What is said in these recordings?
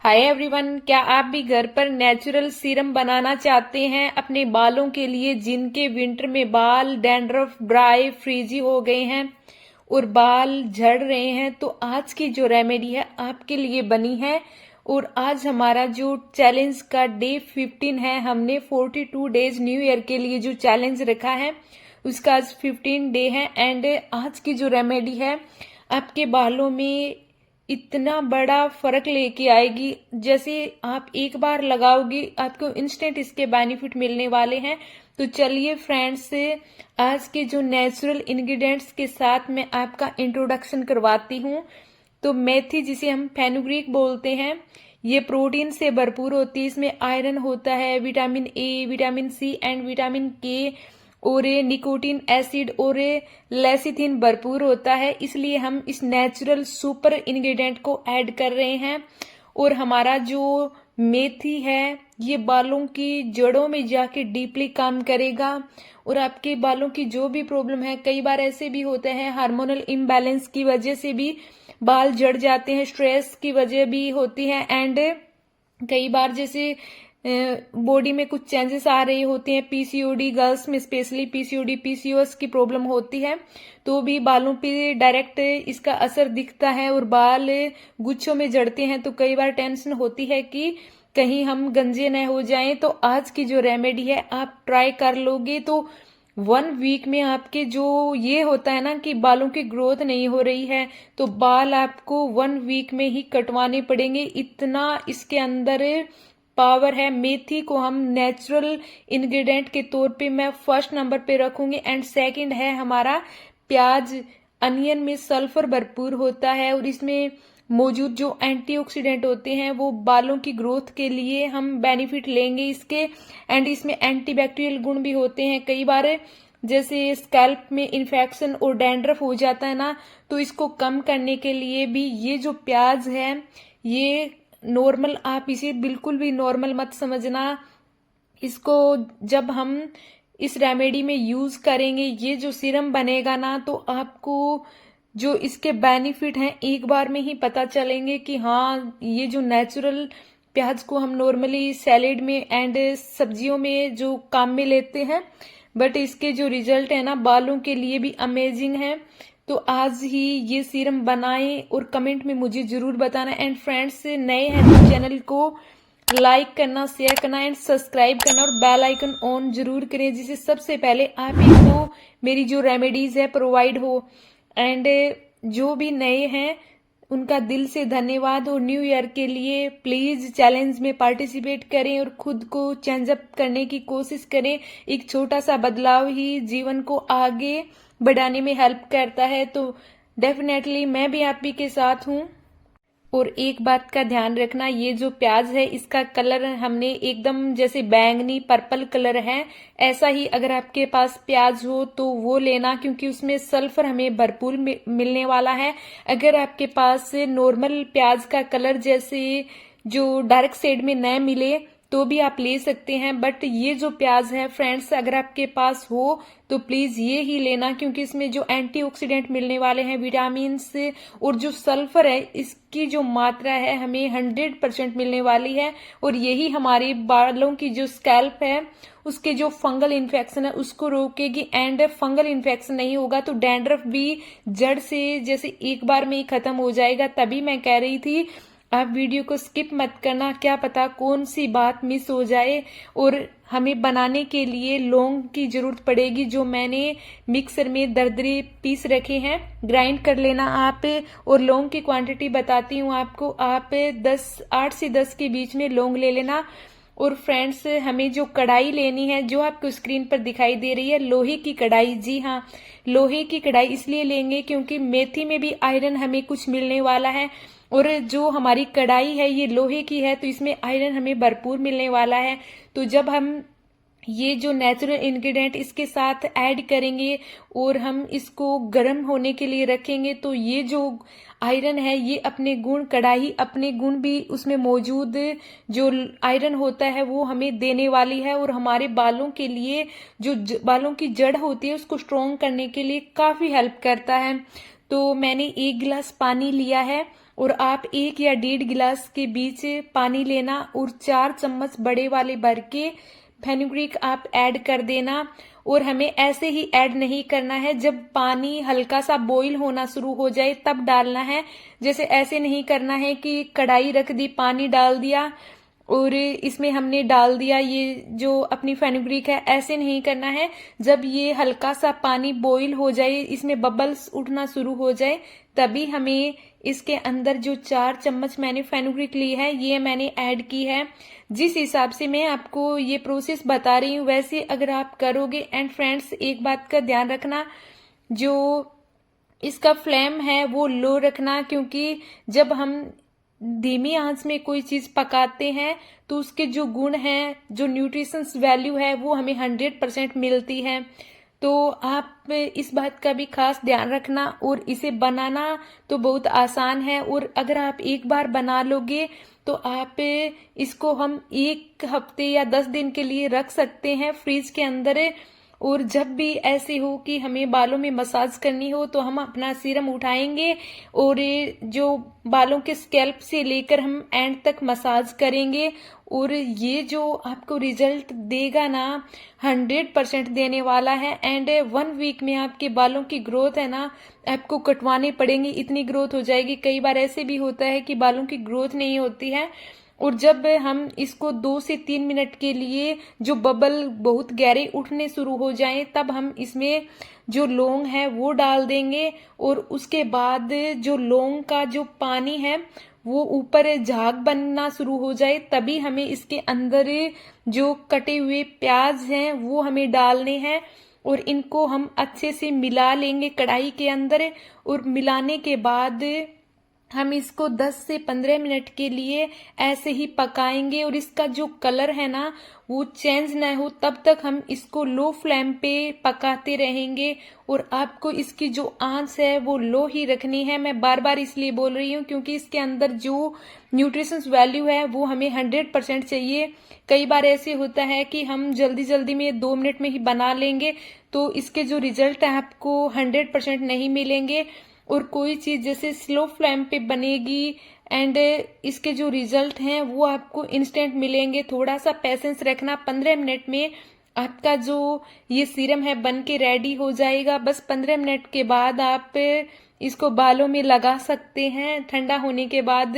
Hi everyone, क्या आप भी घर पर नेचुरल सीरम बनाना चाहते हैं अपने बालों के लिए, जिनके विंटर में बाल डैंड्रफ, ड्राई, फ्रीजी हो गए हैं और बाल झड़ रहे हैं? तो आज की जो रेमेडी है आपके लिए बनी है। और आज हमारा जो चैलेंज का डे 15 है, हमने 42 डेज न्यू ईयर के लिए जो चैलेंज रखा है उसका आज 15 डे है। एंड आज की जो रेमेडी है आपके बालों में इतना बड़ा फर्क लेके आएगी। जैसे आप एक बार लगाओगी आपको इंस्टेंट इसके बेनिफिट मिलने वाले हैं। तो चलिए फ्रेंड्स, आज के जो नेचुरल इंग्रेडिएंट्स के साथ मैं आपका इंट्रोडक्शन करवाती हूँ। तो मेथी, जिसे हम फेनुग्रीक बोलते हैं, ये प्रोटीन से भरपूर होती है। इसमें आयरन होता है, vitamin A, vitamin C and vitamin K, और निकोटीन एसिड और लेसिथिन भरपूर होता है। इसलिए हम इस नेचुरल सुपर इंग्रेडिएंट को ऐड कर रहे हैं। और हमारा जो मेथी है ये बालों की जड़ों में जाके डीपली काम करेगा। और आपके बालों की जो भी प्रॉब्लम है, कई बार ऐसे भी होते हैं हार्मोनल इम्बैलेंस की वजह से भी बाल झड़ जाते हैं, स्ट्रेस की वजह भी होती है, एंड कई बार जैसे बॉडी में कुछ चेंजेस आ रही होती हैं, पीसीओडी, गर्ल्स में स्पेशली पीसीओडी, पीसीओएस की प्रॉब्लम होती है, तो भी बालों पे डायरेक्ट इसका असर दिखता है और बाल गुच्छों में झड़ते हैं। तो कई बार टेंशन होती है कि कहीं हम गंजे न हो जाएं। तो आज की जो रेमेडी है आप ट्राई कर लोगे तो 1 वीक में आपके जो ये होता है ना कि बालों की ग्रोथ नहीं हो रही है, तो बाल आपको 1 वीक में ही कटवाने पड़ेंगे। इतना इसके अंदर पावर है। मेथी को हम नेचुरल इंग्रेडिएंट के तौर पे मैं फर्स्ट नंबर पे रखूंगी। एंड सेकंड है हमारा प्याज। अनियन में सल्फर भरपूर होता है और इसमें मौजूद जो एंटीऑक्सीडेंट होते हैं वो बालों की ग्रोथ के लिए हम बेनिफिट लेंगे इसके। एंड इसमें एंटीबैक्टीरियल गुण भी होते हैं। कई बार जैसे स्कैल्प में इन्फेक्शन और डैंड्रफ हो जाता है ना, तो इसको कम करने के लिए भी ये जो प्याज है ये नॉर्मल, आप इसे बिल्कुल भी नॉर्मल मत समझना। इसको जब हम इस रेमेडी में यूज करेंगे, ये जो सीरम बनेगा ना, तो आपको जो इसके बेनिफिट हैं एक बार में ही पता चलेंगे कि हाँ, ये जो नेचुरल प्याज को हम नॉर्मली सैलेड में एंड सब्जियों में जो काम में लेते हैं, बट इसके जो रिजल्ट है ना बालों के लिए भी अमेजिंग है। तो आज ही ये सीरम बनाएं और कमेंट में मुझे जरूर बताना। एंड फ्रेंड्स, नए हैं तो चैनल को लाइक करना, शेयर करना एंड सब्सक्राइब करना और बेल आइकन ऑन जरूर करें, जिससे सबसे पहले आप ही को मेरी जो रेमेडीज है प्रोवाइड हो। एंड जो भी नए हैं उनका दिल से धन्यवाद। और न्यू ईयर के लिए प्लीज चैलेंज में पार्टिसिपेट करें और खुद को चेंज अप करने की कोशिश करें। एक छोटा सा बदलाव ही जीवन को आगे बढ़ाने में हेल्प करता है। तो डेफिनेटली मैं भी आप ही के साथ हूँ। और एक बात का ध्यान रखना, ये जो प्याज है इसका कलर हमने एकदम जैसे बैंगनी पर्पल कलर है, ऐसा ही अगर आपके पास प्याज हो तो वो लेना, क्योंकि उसमें सल्फर हमें भरपूर मिलने वाला है। अगर आपके पास नॉर्मल प्याज का कलर जैसे जो डार्क शेड में न मिले तो भी आप ले सकते हैं, बट ये जो प्याज है फ्रेंड्स अगर आपके पास हो तो प्लीज ये ही लेना, क्योंकि इसमें जो एंटीऑक्सीडेंट मिलने वाले हैं, विटामिन और जो सल्फर है इसकी जो मात्रा है हमें 100% मिलने वाली है। और यही हमारे बालों की जो स्कैल्प है उसके जो फंगल इन्फेक्शन है उसको रोकेगी। एंड फंगल इन्फेक्शन नहीं होगा तो डैंड्रफ भी जड़ से जैसे एक बार में ही खत्म हो जाएगा। तभी मैं कह रही थी आप वीडियो को स्किप मत करना, क्या पता कौन सी बात मिस हो जाए। और हमें बनाने के लिए लौंग की जरूरत पड़ेगी, जो मैंने मिक्सर में दरदरे पीस रखे हैं, ग्राइंड कर लेना आप। और लौंग की क्वांटिटी बताती हूँ आपको, आप 8 से 10 के बीच में लौंग ले लेना। और फ्रेंड्स, हमें जो कढ़ाई लेनी है जो आपको स्क्रीन पर दिखाई दे रही है, लोहे की कढ़ाई। जी हाँ, लोहे की कढ़ाई इसलिए लेंगे क्योंकि मेथी में भी आयरन हमें कुछ मिलने वाला है। और जो हमारी कढ़ाई है ये लोहे की है तो इसमें आयरन हमें भरपूर मिलने वाला है। तो जब हम ये जो नेचुरल इंग्रेडिएंट इसके साथ ऐड करेंगे और हम इसको गर्म होने के लिए रखेंगे, तो ये जो आयरन है ये अपने गुण, कढ़ाई अपने गुण भी उसमें मौजूद जो आयरन होता है वो हमें देने वाली है। और हमारे बालों के लिए जो बालों की जड़ होती है उसको स्ट्रॉन्ग करने के लिए काफी हेल्प करता है। तो मैंने 1 गिलास पानी लिया है और आप 1 या 1.5 गिलास के बीच पानी लेना और 4 चम्मच बड़े वाले भर के फेनुग्रीक आप ऐड कर देना। और हमें ऐसे ही ऐड नहीं करना है, जब पानी हल्का सा बॉईल होना शुरू हो जाए तब डालना है। जैसे ऐसे नहीं करना है कि कढ़ाई रख दी, पानी डाल दिया और इसमें हमने डाल दिया ये जो अपनी फेनुग्रीक है, ऐसे नहीं करना है। जब ये हल्का सा पानी बॉईल हो जाए, इसमें बबल्स उठना शुरू हो जाए, तभी हमें इसके अंदर जो 4 चम्मच मैंने फेनुग्रीक ली है ये मैंने ऐड की है। जिस हिसाब से मैं आपको ये प्रोसेस बता रही हूँ वैसे अगर आप करोगे। एंड फ्रेंड्स, एक बात का ध्यान रखना, जो इसका फ्लेम है वो लो रखना, क्योंकि जब हम धीमी आंच में कोई चीज पकाते हैं तो उसके जो गुण हैं, जो न्यूट्रिशंस वैल्यू है वो हमें 100% मिलती है। तो आप इस बात का भी खास ध्यान रखना। और इसे बनाना तो बहुत आसान है, और अगर आप एक बार बना लोगे तो आप इसको हम 1 हफ्ते या 10 दिन के लिए रख सकते हैं फ्रिज के अंदर। और जब भी ऐसे हो कि हमें बालों में मसाज करनी हो तो हम अपना सीरम उठाएंगे और जो बालों के स्कैल्प से लेकर हम एंड तक मसाज करेंगे। और ये जो आपको रिजल्ट देगा ना, 100% देने वाला है। एंड 1 वीक में आपके बालों की ग्रोथ है ना, आपको कटवाने पड़ेंगे, इतनी ग्रोथ हो जाएगी। कई बार ऐसे भी होता है कि बालों की ग्रोथ नहीं होती है, और जब हम इसको 2 से 3 मिनट के लिए जो बबल बहुत गहरे उठने शुरू हो जाएं, तब हम इसमें जो लौंग है वो डाल देंगे। और उसके बाद जो लौंग का जो पानी है वो ऊपर झाग बनना शुरू हो जाए, तभी हमें इसके अंदर जो कटे हुए प्याज हैं वो हमें डालने हैं। और इनको हम अच्छे से मिला लेंगे कढ़ाई के अंदर। और मिलाने के बाद हम इसको 10 से 15 मिनट के लिए ऐसे ही पकाएंगे। और इसका जो कलर है ना वो चेंज ना हो तब तक हम इसको लो फ्लेम पे पकाते रहेंगे। और आपको इसकी जो आंच है वो लो ही रखनी है। मैं बार बार इसलिए बोल रही हूँ क्योंकि इसके अंदर जो न्यूट्रिशंस वैल्यू है वो हमें 100% चाहिए। कई बार ऐसे होता है कि हम जल्दी जल्दी में 2 मिनट में ही बना लेंगे, तो इसके जो रिजल्ट है आपको 100% नहीं मिलेंगे। और कोई चीज जैसे स्लो फ्लेम पे बनेगी एंड इसके जो रिजल्ट हैं वो आपको इंस्टेंट मिलेंगे। थोड़ा सा पेशेंस रखना, 15 मिनट में आपका जो ये सीरम है बन के रेडी हो जाएगा। बस 15 मिनट के बाद आप इसको बालों में लगा सकते हैं ठंडा होने के बाद।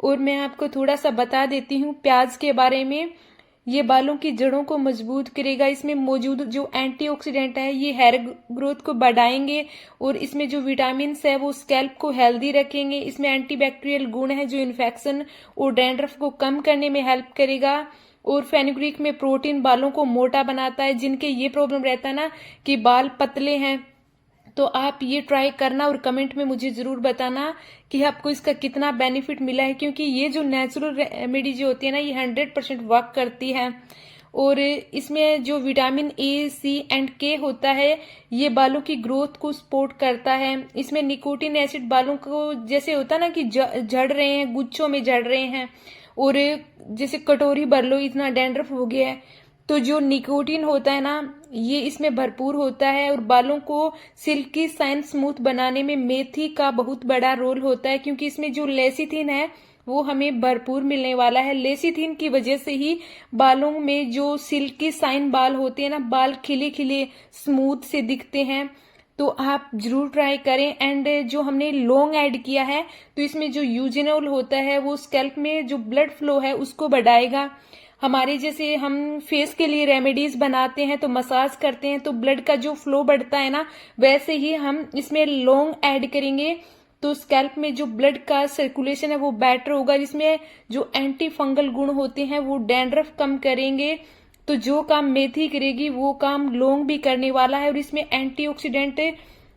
और मैं आपको थोड़ा सा बता देती हूँ प्याज के बारे में। ये बालों की जड़ों को मजबूत करेगा। इसमें मौजूद जो एंटीऑक्सीडेंट है ये हेयर ग्रोथ को बढ़ाएंगे। और इसमें जो विटामिन है वो स्कैल्प को हेल्दी रखेंगे। इसमें एंटीबैक्टीरियल गुण है जो इन्फेक्शन और डैंड्रफ को कम करने में हेल्प करेगा। और फेनुग्रीक में प्रोटीन बालों को मोटा बनाता है। जिनके ये प्रॉब्लम रहता है ना कि बाल पतले हैं, तो आप ये ट्राई करना और कमेंट में मुझे जरूर बताना कि आपको इसका कितना बेनिफिट मिला है। क्योंकि ये जो नेचुरल रेमेडी जो होती है ना ये 100% वर्क करती है। और इसमें जो विटामिन ए, सी एंड के होता है ये बालों की ग्रोथ को सपोर्ट करता है। इसमें निकोटिन एसिड बालों को जैसे होता है ना कि झड़ रहे हैं, गुच्छों में झड़ रहे हैं, और जैसे कटोरी भर लो इतना डैंड्रफ हो गया है, तो जो निकोटिन होता है ना ये इसमें भरपूर होता है। और बालों को सिल्की शाइन स्मूथ बनाने में मेथी का बहुत बड़ा रोल होता है, क्योंकि इसमें जो लेसिथिन है वो हमें भरपूर मिलने वाला है। लेसिथिन की वजह से ही बालों में जो सिल्की शाइन बाल होते हैं ना, बाल खिले खिले स्मूथ से दिखते हैं। तो आप जरूर ट्राई करें। एंड जो हमने लौंग ऐड किया है तो इसमें जो यूजेनोल होता है वो स्कैल्प में जो ब्लड फ्लो है उसको बढ़ाएगा। हमारे जैसे हम फेस के लिए रेमेडीज बनाते हैं तो मसाज करते हैं तो ब्लड का जो फ्लो बढ़ता है ना, वैसे ही हम इसमें लौंग ऐड करेंगे तो स्कैल्प में जो ब्लड का सर्कुलेशन है वो बेटर होगा। जिसमें जो एंटी फंगल गुण होते हैं वो डैंड्रफ कम करेंगे। तो जो काम मेथी करेगी वो काम लौंग भी करने वाला है। और इसमें एंटीऑक्सीडेंट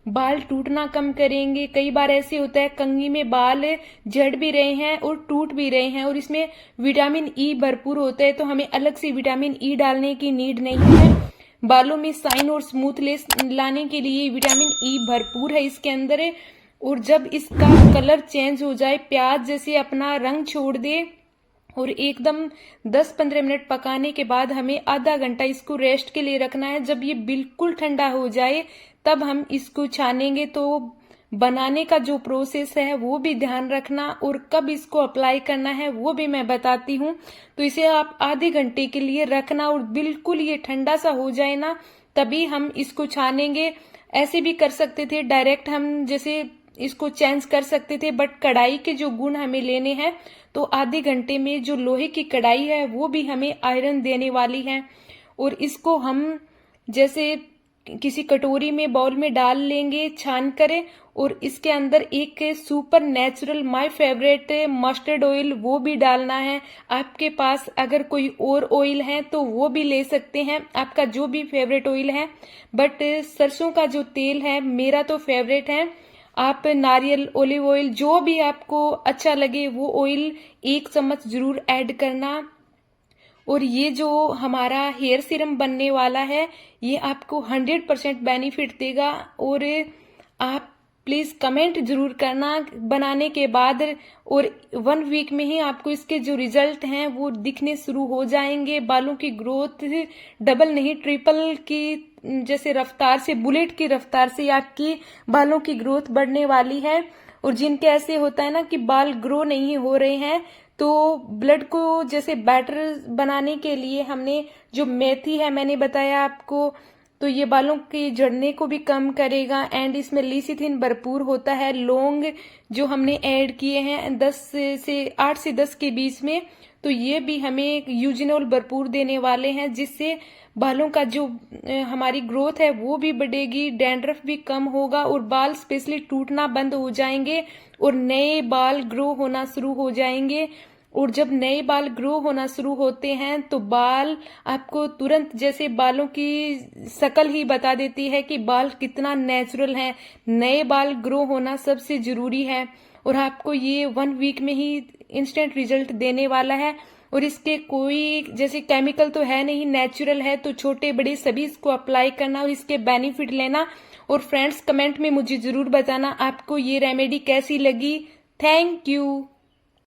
बाल टूटना कम करेंगे। कई बार ऐसे होता है कंघी में बाल झड़ भी रहे हैं और टूट भी रहे हैं, और इसमें विटामिन ई भरपूर होता है, तो हमें अलग से विटामिन ई डालने की नीड नहीं है। बालों में शाइन और स्मूथनेस लाने के लिए विटामिन ई भरपूर है इसके अंदर। और जब इसका कलर चेंज हो जाए, प्याज जैसे अपना रंग छोड़ दे और एकदम 10-15 मिनट पकाने के बाद हमें आधा घंटा इसको रेस्ट के लिए रखना है। जब ये बिल्कुल ठंडा हो जाए तब हम इसको छानेंगे तो बनाने का जो प्रोसेस है वो भी ध्यान रखना, और कब इसको अप्लाई करना है वो भी मैं बताती हूँ। तो इसे आप आधे घंटे के लिए रखना, और बिल्कुल ये ठंडा सा हो जाए ना तभी हम इसको छानेंगे। ऐसे भी कर सकते थे, डायरेक्ट हम जैसे इसको चेंज कर सकते थे, बट कढ़ाई के जो गुण हमें लेने हैं तो आधे घंटे में जो लोहे की कढ़ाई है वो भी हमें आयरन देने वाली है। और इसको हम जैसे किसी कटोरी में बाउल में डाल लेंगे छान कर, और इसके अंदर एक super natural my favourite mustard oil वो भी डालना है। आपके पास अगर कोई और ऑयल है तो वो भी ले सकते हैं, आपका जो भी फेवरेट ऑयल है, बट सरसों का जो तेल है मेरा तो फेवरेट है। आप नारियल, ऑलिव ऑयल, जो भी आपको अच्छा लगे वो ऑयल 1 चम्मच जरूर ऐड करना। और ये जो हमारा हेयर सीरम बनने वाला है ये आपको 100% बेनिफिट देगा। और आप प्लीज कमेंट जरूर करना बनाने के बाद, और 1 वीक में ही आपको इसके जो रिजल्ट हैं वो दिखने शुरू हो जाएंगे। बालों की ग्रोथ डबल नहीं ट्रिपल की जैसे रफ्तार से, बुलेट की रफ्तार से आपकी बालों की ग्रोथ बढ़ने वाली है। और जिनके ऐसे होता है ना कि बाल ग्रो नहीं हो रहे हैं, तो ब्लड को जैसे बैटर बनाने के लिए हमने जो मेथी है मैंने बताया आपको, तो ये बालों के झड़ने को भी कम करेगा। एंड इसमें लिसिथिन भरपूर होता है। लौंग जो हमने ऐड किए हैं 8 से 10 के बीच में, तो ये भी हमें यूजिनोल भरपूर देने वाले हैं, जिससे बालों का जो हमारी ग्रोथ है वो भी बढ़ेगी, डैंड्रफ भी कम होगा, और बाल स्पेशली टूटना बंद हो जाएंगे और नए बाल ग्रो होना शुरू हो जाएंगे। और जब नए बाल ग्रो होना शुरू होते हैं तो बाल आपको तुरंत जैसे बालों की शक्ल ही बता देती है कि बाल कितना नेचुरल है। नए बाल ग्रो होना सबसे जरूरी है, और आपको ये 1 वीक में ही इंस्टेंट रिजल्ट देने वाला है। और इसके कोई जैसे केमिकल तो है नहीं, नेचुरल है, तो छोटे बड़े सभी इसको अप्लाई करना और इसके बेनिफिट लेना। और फ्रेंड्स कमेंट में मुझे जरूर बताना आपको ये रेमेडी कैसी लगी। Thank you.